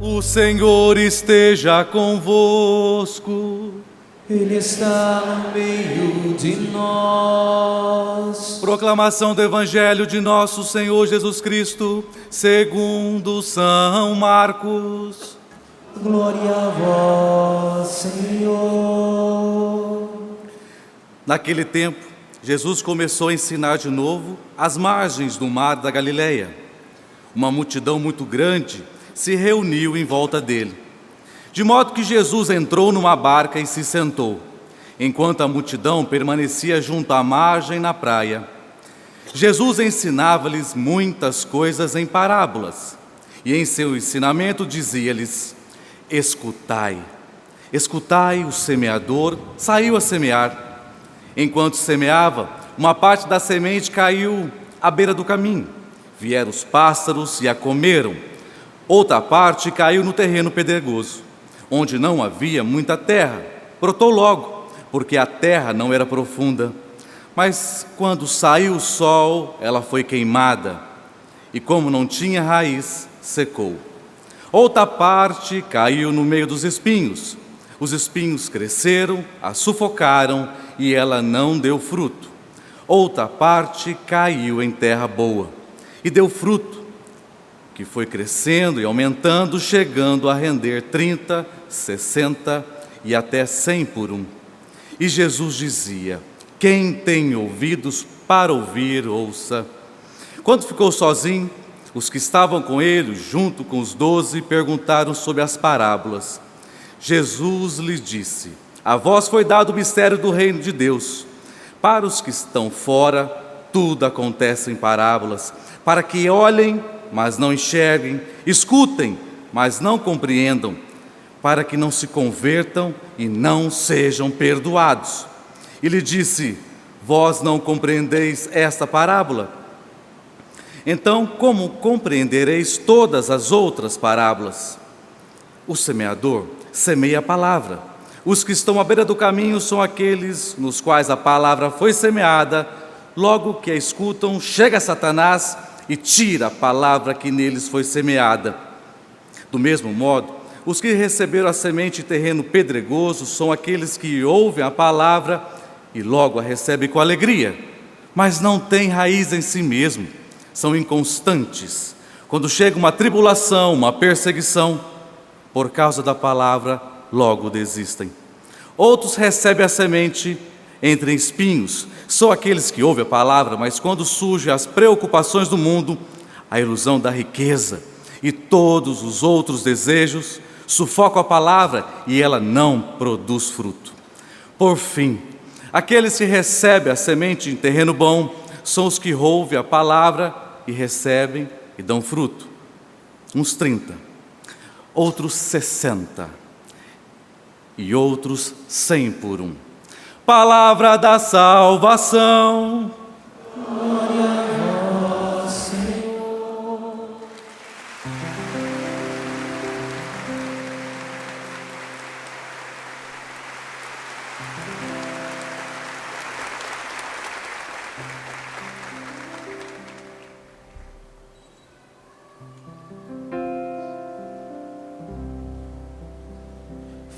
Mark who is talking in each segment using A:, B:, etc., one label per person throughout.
A: O Senhor esteja convosco.
B: Ele está no meio de nós.
A: Proclamação do Evangelho de nosso Senhor Jesus Cristo, segundo São Marcos.
B: Glória a vós, Senhor.
A: Naquele tempo, Jesus começou a ensinar de novo às margens do mar da Galileia. Uma multidão muito grande se reuniu em volta dele, de modo que Jesus entrou numa barca e se sentou, enquanto a multidão permanecia junto à margem na praia. Jesus ensinava-lhes muitas coisas em parábolas, e em seu ensinamento dizia-lhes: escutai, escutai, o semeador saiu a semear. Enquanto semeava, uma parte da semente caiu à beira do caminho. Vieram os pássaros e a comeram. Outra parte caiu no terreno pedregoso, onde não havia muita terra. Brotou logo, porque a terra não era profunda. Mas quando saiu o sol, ela foi queimada, e como não tinha raiz, secou. Outra parte caiu no meio dos espinhos. Os espinhos cresceram, a sufocaram, e ela não deu fruto. Outra parte caiu em terra boa, e deu fruto, que foi crescendo e aumentando, chegando a render 30, 60 e até 100 por um. E Jesus dizia: quem tem ouvidos para ouvir, ouça. Quando ficou sozinho, os que estavam com ele, junto com os 12, perguntaram sobre as parábolas. Jesus lhes disse: a vós foi dado o mistério do reino de Deus. Para os que estão fora, tudo acontece em parábolas, para que olhem, mas não enxerguem, escutem, mas não compreendam, para que não se convertam e não sejam perdoados. E lhe disse: vós não compreendeis esta parábola? Então, como compreendereis todas as outras parábolas? O semeador semeia a palavra. Os que estão à beira do caminho são aqueles nos quais a palavra foi semeada. Logo que a escutam, chega Satanás e tira a palavra que neles foi semeada. Do mesmo modo, os que receberam a semente em terreno pedregoso são aqueles que ouvem a palavra e logo a recebem com alegria, mas não têm raiz em si mesmo, são inconstantes. Quando chega uma tribulação, uma perseguição, por causa da palavra, logo desistem. Outros recebem a semente entre espinhos, são aqueles que ouvem a palavra, mas quando surgem as preocupações do mundo, a ilusão da riqueza e todos os outros desejos, sufocam a palavra e ela não produz fruto. Por fim, aqueles que recebem a semente em terreno bom, são os que ouvem a palavra e recebem e dão fruto. Uns 30, outros 60 e outros 100 por um. Palavra da salvação.
B: Glória a vós, Senhor.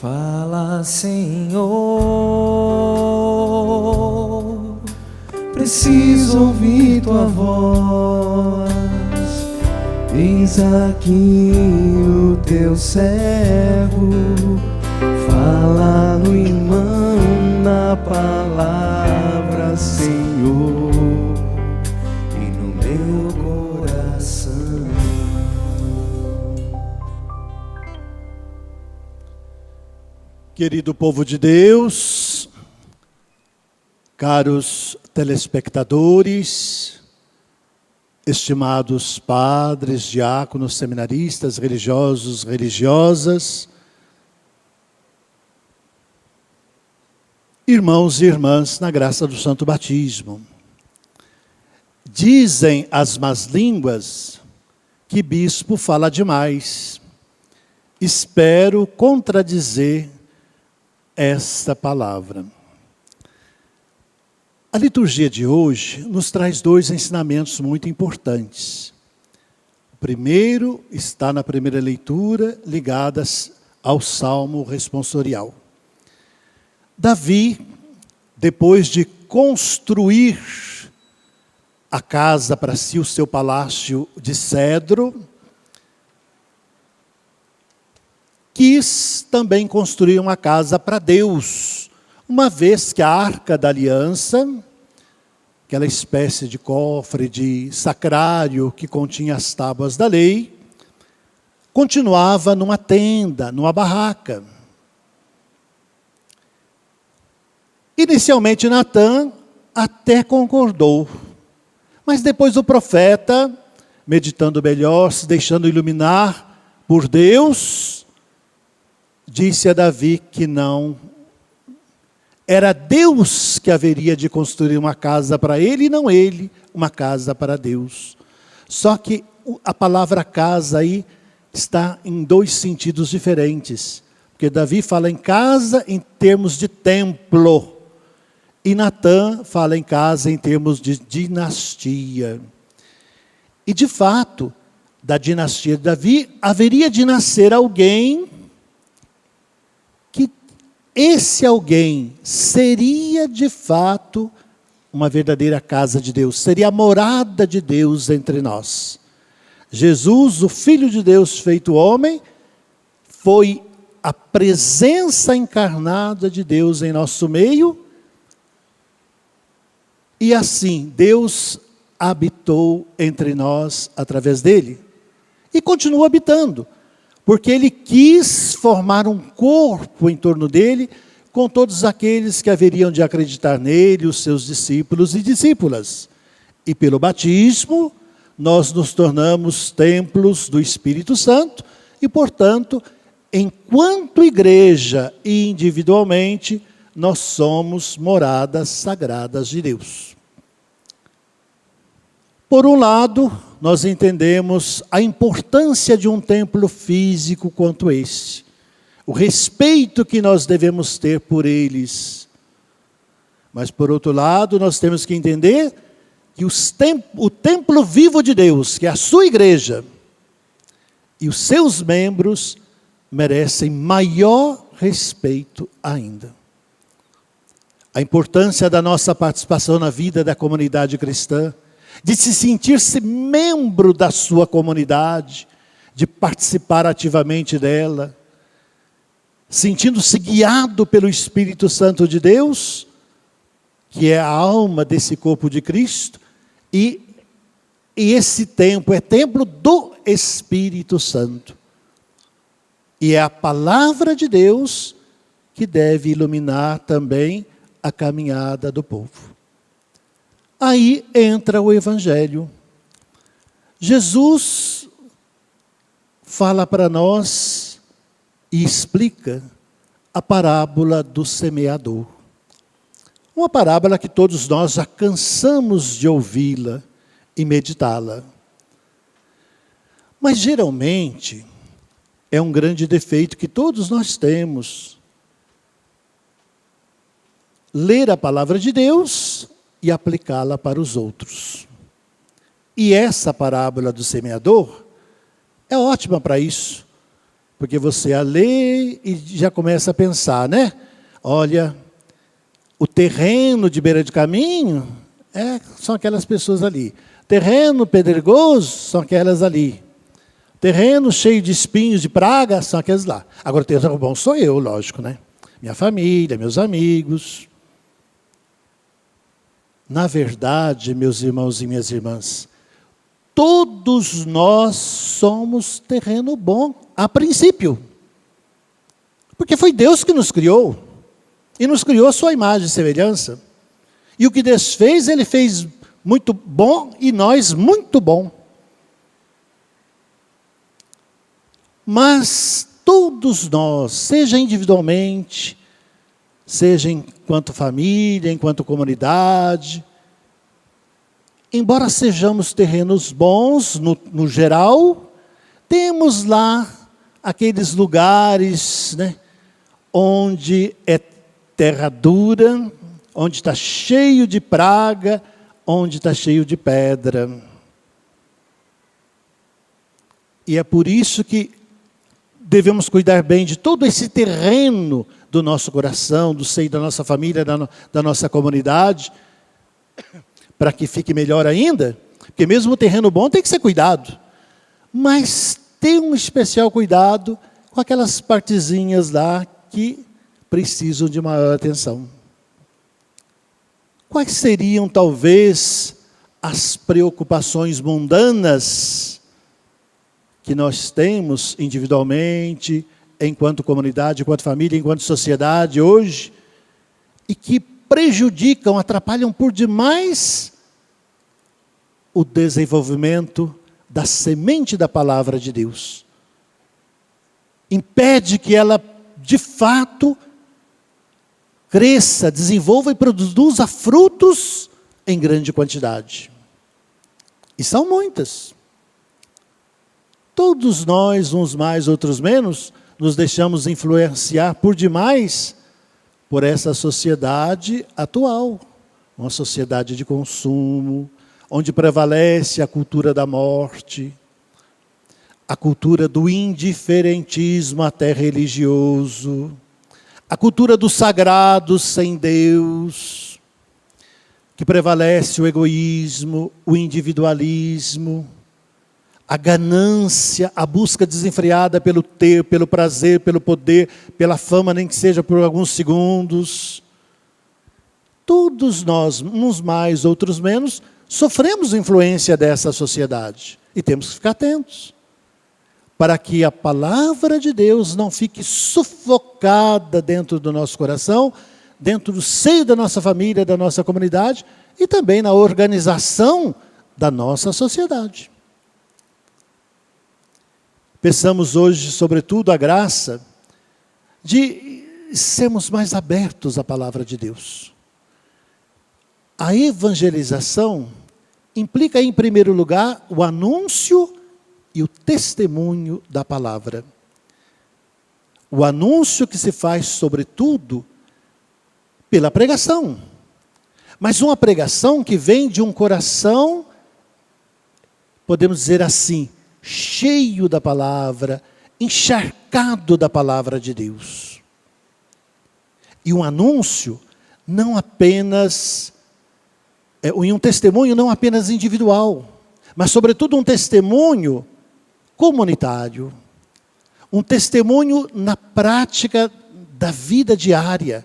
B: Fala, Senhor, preciso ouvir tua voz. Eis aqui o teu servo, fala no irmão na palavra, Senhor, e no meu coração.
C: Querido povo de Deus, caros telespectadores, estimados padres, diáconos, seminaristas, religiosos, religiosas, irmãos e irmãs na graça do Santo Batismo. Dizem as más línguas que bispo fala demais. Espero contradizer esta palavra. A liturgia de hoje nos traz dois ensinamentos muito importantes. O primeiro está na primeira leitura, ligadas ao Salmo responsorial. Davi, depois de construir a casa para si, o seu palácio de cedro, quis também construir uma casa para Deus, uma vez que a Arca da Aliança, aquela espécie de cofre de sacrário que continha as tábuas da lei, continuava numa tenda, numa barraca. Inicialmente Natã até concordou, mas depois o profeta, meditando melhor, se deixando iluminar por Deus, disse a Davi que não, era Deus que haveria de construir uma casa para ele, e não ele, uma casa para Deus. Só que a palavra casa aí está em dois sentidos diferentes. Porque Davi fala em casa em termos de templo, e Natã fala em casa em termos de dinastia. E de fato, da dinastia de Davi, haveria de nascer alguém que esse alguém seria de fato uma verdadeira casa de Deus, seria a morada de Deus entre nós. Jesus, o Filho de Deus feito homem, foi a presença encarnada de Deus em nosso meio, e assim Deus habitou entre nós através dele, e continua habitando, porque ele quis formar um corpo em torno dele, com todos aqueles que haveriam de acreditar nele, os seus discípulos e discípulas. E pelo batismo, nós nos tornamos templos do Espírito Santo, e portanto, enquanto igreja e individualmente, nós somos moradas sagradas de Deus. Por um lado, nós entendemos a importância de um templo físico quanto este, o respeito que nós devemos ter por eles. Mas por outro lado, nós temos que entender que o templo vivo de Deus, que é a sua igreja, e os seus membros merecem maior respeito ainda. A importância da nossa participação na vida da comunidade cristã, de se sentir-se membro da sua comunidade, de participar ativamente dela, sentindo-se guiado pelo Espírito Santo de Deus, que é a alma desse corpo de Cristo, e esse templo é templo do Espírito Santo. E é a palavra de Deus que deve iluminar também a caminhada do povo. Aí entra o Evangelho. Jesus fala para nós e explica a parábola do semeador. Uma parábola que todos nós já cansamos de ouvi-la e meditá-la. Mas geralmente é um grande defeito que todos nós temos. Ler a palavra de Deus e aplicá-la para os outros. E essa parábola do semeador é ótima para isso, porque você a lê e já começa a pensar, né? Olha, o terreno de beira de caminho são aquelas pessoas ali. Terreno pedregoso são aquelas ali. Terreno cheio de espinhos, de praga, são aqueles lá. Agora o terreno bom sou eu, lógico, né? Minha família, meus amigos. Na verdade, meus irmãos e minhas irmãs, todos nós somos terreno bom, a princípio. Porque foi Deus que nos criou. E nos criou a sua imagem e semelhança. E o que Deus fez, Ele fez muito bom e nós muito bom. Mas todos nós, seja individualmente, seja enquanto família, enquanto comunidade, embora sejamos terrenos bons no geral, temos lá aqueles lugares, né, onde é terra dura, onde está cheio de praga, onde está cheio de pedra. E é por isso que devemos cuidar bem de todo esse terreno do nosso coração, do seio da nossa família, da nossa comunidade, para que fique melhor ainda, porque mesmo o terreno bom tem que ser cuidado, mas tem um especial cuidado com aquelas partezinhas lá que precisam de maior atenção. Quais seriam, talvez, as preocupações mundanas que nós temos individualmente, enquanto comunidade, enquanto família, enquanto sociedade hoje, e que prejudicam, atrapalham por demais o desenvolvimento da semente da palavra de Deus? Impede que ela, de fato, cresça, desenvolva e produza frutos em grande quantidade. E são muitas. Todos nós, uns mais, outros menos, nos deixamos influenciar por demais por essa sociedade atual. Uma sociedade de consumo, onde prevalece a cultura da morte, a cultura do indiferentismo até religioso, a cultura do sagrado sem Deus, que prevalece o egoísmo, o individualismo, a ganância, a busca desenfreada pelo ter, pelo prazer, pelo poder, pela fama, nem que seja por alguns segundos. Todos nós, uns mais, outros menos, sofremos influência dessa sociedade. E temos que ficar atentos, para que a palavra de Deus não fique sufocada dentro do nosso coração, dentro do seio da nossa família, da nossa comunidade, e também na organização da nossa sociedade. Peçamos hoje, sobretudo, a graça de sermos mais abertos à palavra de Deus. A evangelização implica, em primeiro lugar, o anúncio e o testemunho da palavra. O anúncio que se faz, sobretudo, pela pregação. Mas uma pregação que vem de um coração, podemos dizer assim, cheio da palavra, encharcado da palavra de Deus. E um anúncio não apenas, e um testemunho não apenas individual, mas sobretudo um testemunho comunitário. Um testemunho na prática da vida diária,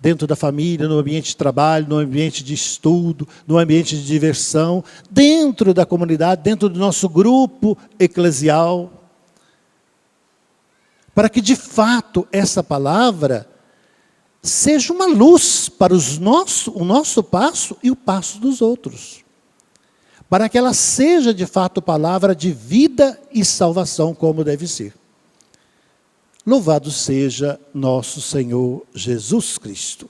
C: dentro da família, no ambiente de trabalho, no ambiente de estudo, no ambiente de diversão, dentro da comunidade, dentro do nosso grupo eclesial, para que de fato essa palavra seja uma luz para o nosso passo e o passo dos outros, para que ela seja de fato palavra de vida e salvação como deve ser. Louvado seja nosso Senhor Jesus Cristo.